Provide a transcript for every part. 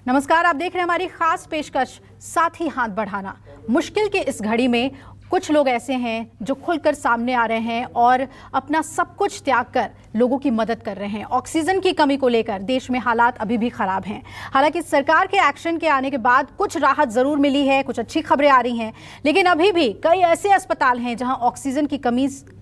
नमस्कार, आप देख रहे हैं हमारी खास पेशकश साथ ही हाथ बढ़ाना। मुश्किल की इस घड़ी में कुछ लोग ऐसे हैं जो खुलकर सामने आ रहे हैं और अपना सब कुछ त्याग कर लोगों की मदद कर रहे हैं। ऑक्सीजन की कमी को लेकर देश में हालात अभी भी खराब हैं। हालांकि सरकार के एक्शन के आने के बाद कुछ राहत जरूर मिली है, कुछ अच्छी खबरें आ रही हैं, लेकिन अभी भी कई ऐसे अस्पताल हैं जहां ऑक्सीजन की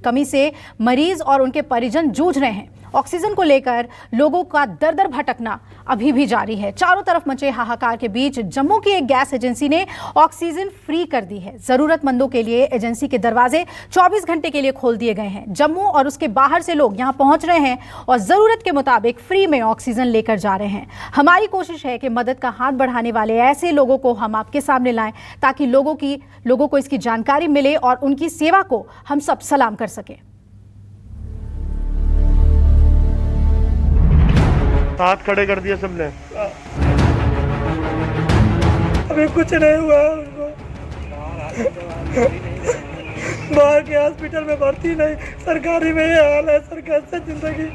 कमी से मरीज और उनके परिजन जूझ रहे हैं। ऑक्सीजन को लेकर लोगों का दर दर भटकना अभी भी जारी है। चारों तरफ मचे हाहाकार के बीच जम्मू की एक गैस एजेंसी ने ऑक्सीजन फ्री कर दी है। जरूरतमंदों के लिए एजेंसी के दरवाजे 24 घंटे के लिए खोल दिए गए हैं। जम्मू और उसके बाहर से लोग यहां पहुंच रहे हैं और जरूरत के मुताबिक फ्री में ऑक्सीजन लेकर जा रहे हैं। हमारी कोशिश है कि मदद का हाथ बढ़ाने वाले ऐसे लोगों को हम आपके सामने लाएं ताकि लोगों को इसकी जानकारी मिले और उनकी सेवा को हम सब सलाम कर सकें। हाथ खड़े कर दिए सबने। अभी कुछ नहीं हुआ उनको। बाहर के हॉस्पिटल में भर्ती नहीं, सरकारी में ये हाल है। सरकार से जिंदगी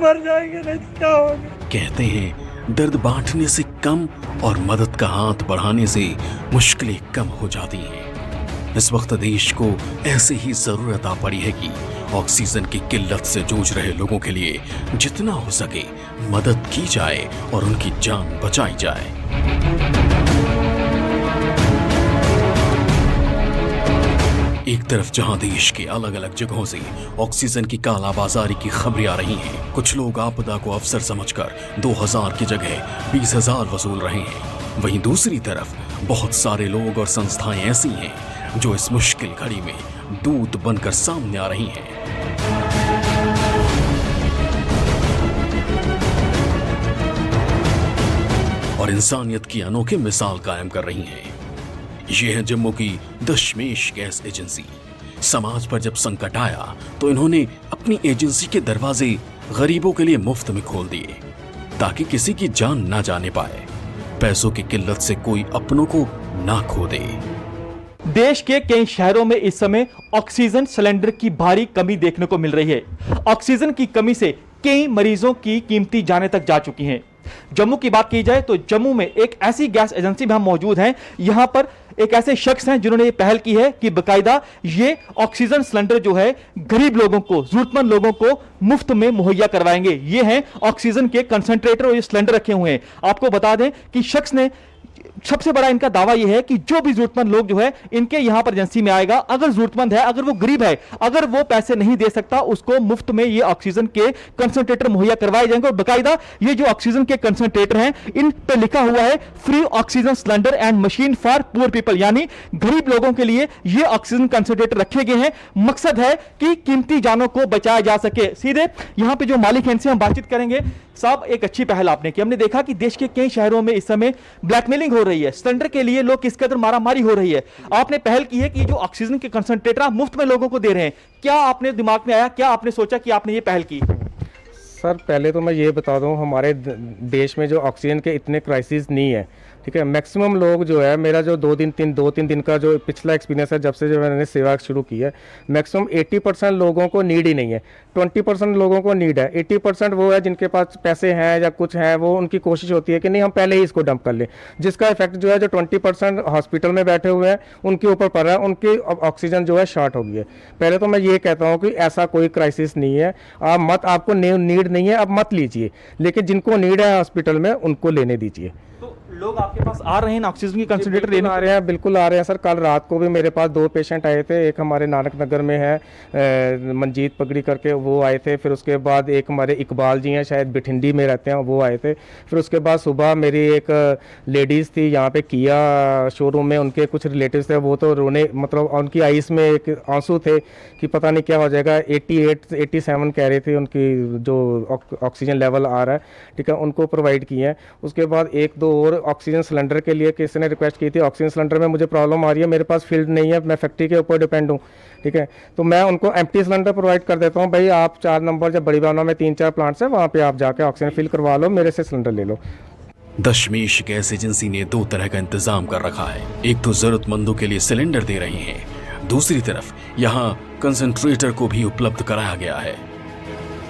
मर जाएंगे, नहीं तो क्या होगा। कहते हैं दर्द बांटने से कम और मदद का हाथ बढ़ाने से मुश्किलें कम हो जाती हैं। इस वक्त देश को ऐसे ही जरूरत आ पड़ी है कि ऑक्सीजन की किल्लत से जूझ रहे लोगों के लिए जितना हो सके मदद की जाए और उनकी जान बचाई जाए। एक तरफ जहां देश के अलग अलग जगहों से ऑक्सीजन की कालाबाजारी की खबरें आ रही हैं, कुछ लोग आपदा को अवसर समझकर 2000 की जगह 20,000 वसूल रहे हैं। वहीं दूसरी तरफ बहुत सारे लोग और संस्थाएं ऐसी हैं जो इस मुश्किल घड़ी में दूत बनकर सामने आ रही हैं। और इंसानियत की अनोखी मिसाल कायम कर रही हैं। ये है जम्मू की दशमेश गैस एजेंसी। समाज पर जब संकट आया तो इन्होंने अपनी एजेंसी के दरवाजे गरीबों के लिए मुफ्त में खोल दिए ताकि किसी की जान ना जाने पाए, पैसों की किल्लत से कोई अपनों को ना खो दे। देश के कई शहरों में इस समय ऑक्सीजन सिलेंडर की भारी कमी देखने को मिल रही है। ऑक्सीजन की कमी से कई मरीजों की कीमती जानें तक जा चुकी हैं। जम्मू की बात की जाए तो जम्मू में एक ऐसी गैस एजेंसी में हम मौजूद हैं। यहां पर एक ऐसे शख्स हैं जिन्होंने ये पहल की है कि बकायदा ये ऑक्सीजन सिलेंडर जो है गरीब लोगों को, जरूरतमंद लोगों को मुफ्त में मुहैया करवाएंगे। ये हैं ऑक्सीजन के कंसंट्रेटर और ये सिलेंडर रखे हुए हैं। आपको बता दें कि शख्स ने सबसे बड़ा इनका दावा यह है कि जो भी जरूरतमंद लोग जो है इनके यहां पर एजेंसी में आएगा, अगर जरूरतमंद है, अगर वो गरीब है, अगर वो पैसे नहीं दे सकता, उसको मुफ्त में ये ऑक्सीजन के कंसंट्रेटर मुहैया करवाए जाएंगे। और बाकायदा ये जो ऑक्सीजन के कंसंट्रेटर हैं इन पे लिखा हुआ है free oxygen cylinder and machine for poor people, यानी गरीब लोगों के लिए ये ऑक्सीजन कंसंट्रेटर रखे गए हैं। मकसद है कि कीमती जानों को बचाया जा सके। सीधे यहां पे जो मालिक हैं इनसे हम बातचीत करेंगे। साहब, एक अच्छी पहल आपने की। हमने देखा कि देश के कई शहरों में इस समय ब्लैकमेलिंग हो रही है, सिलेंडर के लिए लोग किस कदर मारामारी हो रही है। आपने पहल की है कि जो ऑक्सीजन के कंसंट्रेटर आप मुफ्त में लोगों को दे रहे हैं। क्या आपने दिमाग में आया, क्या आपने सोचा कि आपने ये पहल की? सर, पहले तो मैं ये बता दूं, हमारे देश में जो ऑक्सीजन के इतने क्राइसिस नहीं है, ठीक है। मैक्सिमम लोग जो है, मेरा जो दो तीन दिन का जो पिछला एक्सपीरियंस है, जब से जो मैंने सेवा शुरू की है, मैक्सिमम 80% लोगों को नीड ही नहीं है। 20% लोगों को नीड है। 80% वो है जिनके पास पैसे हैं या कुछ है, वो उनकी कोशिश होती है कि नहीं हम पहले ही इसको डंप कर लें, जिसका इफेक्ट जो है जो 20% हॉस्पिटल में बैठे हुए हैं उनके ऊपर पड़ रहा है। उनकी ऑक्सीजन जो है शॉर्ट हो गई है। पहले तो मैं ये कहता हूँ कि ऐसा कोई क्राइसिस नहीं है। आपको नीड नहीं है, आप मत लीजिए, लेकिन जिनको नीड है हॉस्पिटल में उनको लेने दीजिए। लोग आपके पास आ रहे हैं ऑक्सीजन की कंसंट्रेटर लेने? आ रहे हैं, बिल्कुल आ रहे हैं सर। कल रात को भी मेरे पास 2 पेशेंट आए थे। एक हमारे नानक नगर में है मंजीत पगड़ी करके, वो आए थे। फिर उसके बाद एक हमारे इकबाल जी हैं, शायद बिठिंडी में रहते हैं, वो आए थे। फिर उसके बाद सुबह मेरी एक लेडीज़ थी यहाँ पे किया शोरूम में, उनके कुछ रिलेटिव्स थे, वो तो रोने, मतलब उनकी आइस में एक आंसू थे कि पता नहीं क्या हो जाएगा। 87 कह रही थी उनकी जो ऑक्सीजन लेवल आ रहा है, ठीक है, उनको प्रोवाइड किए हैं। उसके बाद 1-2 और ऑक्सीजन सिलेंडर के लिए किसी ने रिक्वेस्ट की थी। ऑक्सीजन सिलेंडर में मुझे प्रॉब्लम आ रही है, मेरे पास फील्ड नहीं है, मैं फैक्ट्री के ऊपर डिपेंड हूँ, ठीक है, तो मैं उनको एम्प्टी सिलेंडर प्रोवाइड कर देता हूँ। भाई आप 4 नंबर जब बड़ी बावना में 3-4 प्लांट्स है, वहाँ पे आप जाके ऑक्सीजन फिल करवा लो, मेरे से सिलेंडर ले लो। दशमेश गैस एजेंसी ने 2 तरह का इंतजाम कर रखा है। एक तो जरूरतमंदों के लिए सिलेंडर दे रही है, दूसरी तरफ यहाँ कंसंट्रेटर को भी उपलब्ध कराया गया है।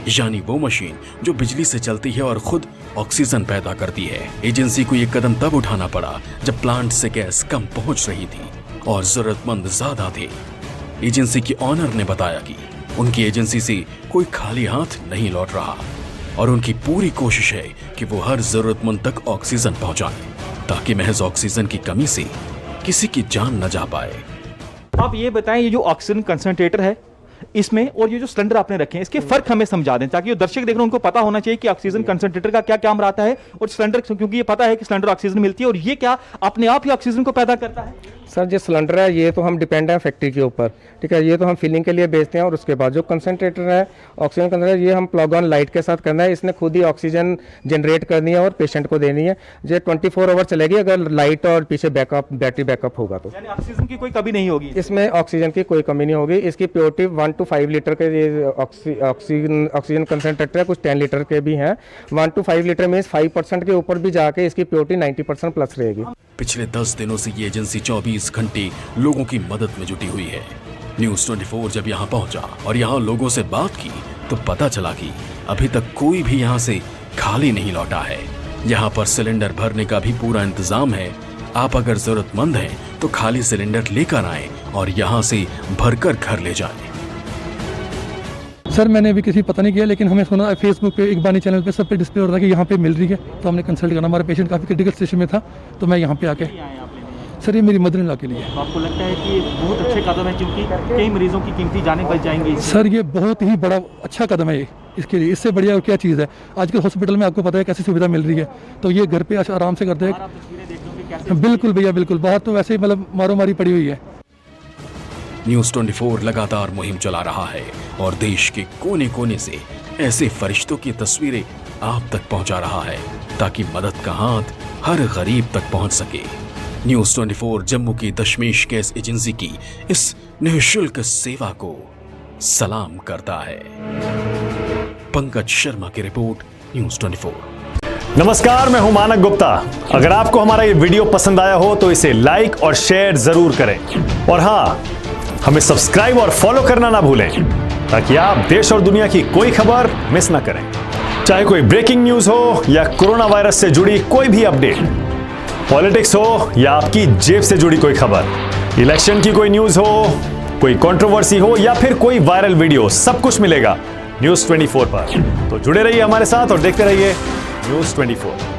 यानी वो मशीन जो बिजली से चलती है और खुद ऑक्सीजन पैदा करती है। एजेंसी को ये कदम तब उठाना पड़ा जब प्लांट से गैस कम पहुंच रही थी और जरूरतमंद ज्यादा थे। एजेंसी के ऑनर ने बताया कि उनकी एजेंसी से कोई खाली हाथ नहीं लौट रहा और उनकी पूरी कोशिश है कि वो हर जरूरतमंद तक ऑक्सीजन पहुंचाएं, ताकि महज ऑक्सीजन की कमी से किसी की जान न जा पाए। आप ये बताएं, ये जो ऑक्सीजन कंसंट्रेटर है इसमें और ये जो सिलेंडर आपने रखे हैं, इसके फर्क हमें समझा दें, ताकि जो दर्शक देख रहे हैं उनको पता होना चाहिए कि ऑक्सीजन कंसंट्रेटर का क्या काम रहता है और सिलेंडर, क्योंकि ये पता है कि सिलेंडर ऑक्सीजन मिलती है और ये क्या अपने आप ही ऑक्सीजन को पैदा करता है। सर जो सिलेंडर है ये तो हम डिपेंड है फैक्ट्री के ऊपर, ठीक है, ये तो हम फिलिंग के लिए बेचते हैं। और उसके बाद जो कंसंट्रेटर है ऑक्सीजन कंसंट्रेटर, ये हम प्लग ऑन लाइट के साथ करना है। इसने खुद ही ऑक्सीजन जनरेट करनी है और पेशेंट को देनी है। ये 24 आवर चलेगी अगर लाइट और पीछे बैटरी बैकअप होगा तो। यानी ऑक्सीजन की कोई कमी नहीं होगी इसमें, ऑक्सीजन की कोई कमी नहीं होगी। इसकी प्योरिटी 1 to 5 लीटर के ये ऑक्सीजन कंसंट्रेटर है, कुछ 10 लीटर के भी हैं। 1 to 5 लीटर मीन्स 5% के ऊपर भी जाके इसकी प्योरिटी 90% प्लस रहेगी। पिछले 10 दिनों से ये एजेंसी 24 घंटे लोगों की मदद में जुटी हुई है। न्यूज़ 24 जब यहाँ पहुंचा और यहाँ लोगों से बात की तो पता चला कि अभी तक कोई भी यहाँ से खाली नहीं लौटा है। यहाँ पर सिलेंडर भरने का भी पूरा इंतजाम है। आप अगर जरूरतमंद हैं तो खाली सिलेंडर लेकर आएं और यहाँ से भरकर घर ले जाएं। सर मैंने अभी किसी पता नहीं किया, लेकिन हमें सुना फेसबुक पे, इकबानी चैनल पे सब पे डिस्प्ले हो रहा था कि यहाँ पे मिल रही है, तो हमने कंसल्ट करना। हमारा पेशेंट काफ़ी क्रिटिकल सिचुएशन में था, तो मैं यहाँ पे आके, सर ये मेरी मदर इन लॉ के लिए। तो आपको लगता है कि ये बहुत अच्छे कदम है, क्योंकि कई मरीजों की कीमती जानें बच जाएंगी? सर ये बहुत ही बड़ा अच्छा कदम है ये, इसके लिए इससे बढ़िया क्या चीज़ है। आजकल हॉस्पिटल में आपको पता है कैसी सुविधा मिल रही है, तो ये घर पे आराम से करते हैं। बिल्कुल भैया बिल्कुल, बहुत तो वैसे ही मतलब मारो मारी पड़ी हुई है। न्यूज़ 24 लगातार मुहिम चला रहा है और देश के कोने कोने से ऐसे फरिश्तों की तस्वीरें आप तक पहुंचा रहा है, ताकि मदद का हाथ हर गरीब तक पहुंच सके। न्यूज़ 24 जम्मू की दशमेश गैस एजेंसी की इस निःशुल्क सेवा को सलाम करता है। पंकज शर्मा की रिपोर्ट, न्यूज़ 24। नमस्कार, मैं हूं मानक गुप्ता। अगर आपको हमारा ये वीडियो पसंद आया हो तो इसे लाइक और शेयर जरूर करें, और हाँ, हमें सब्सक्राइब और फॉलो करना ना भूलें, ताकि आप देश और दुनिया की कोई खबर मिस ना करें। चाहे कोई ब्रेकिंग न्यूज हो या कोरोना वायरस से जुड़ी कोई भी अपडेट, पॉलिटिक्स हो या आपकी जेब से जुड़ी कोई खबर, इलेक्शन की कोई न्यूज हो, कोई कंट्रोवर्सी हो या फिर कोई वायरल वीडियो, सब कुछ मिलेगा न्यूज़ 24 पर। तो जुड़े रहिए हमारे साथ और देखते रहिए न्यूज़ 24।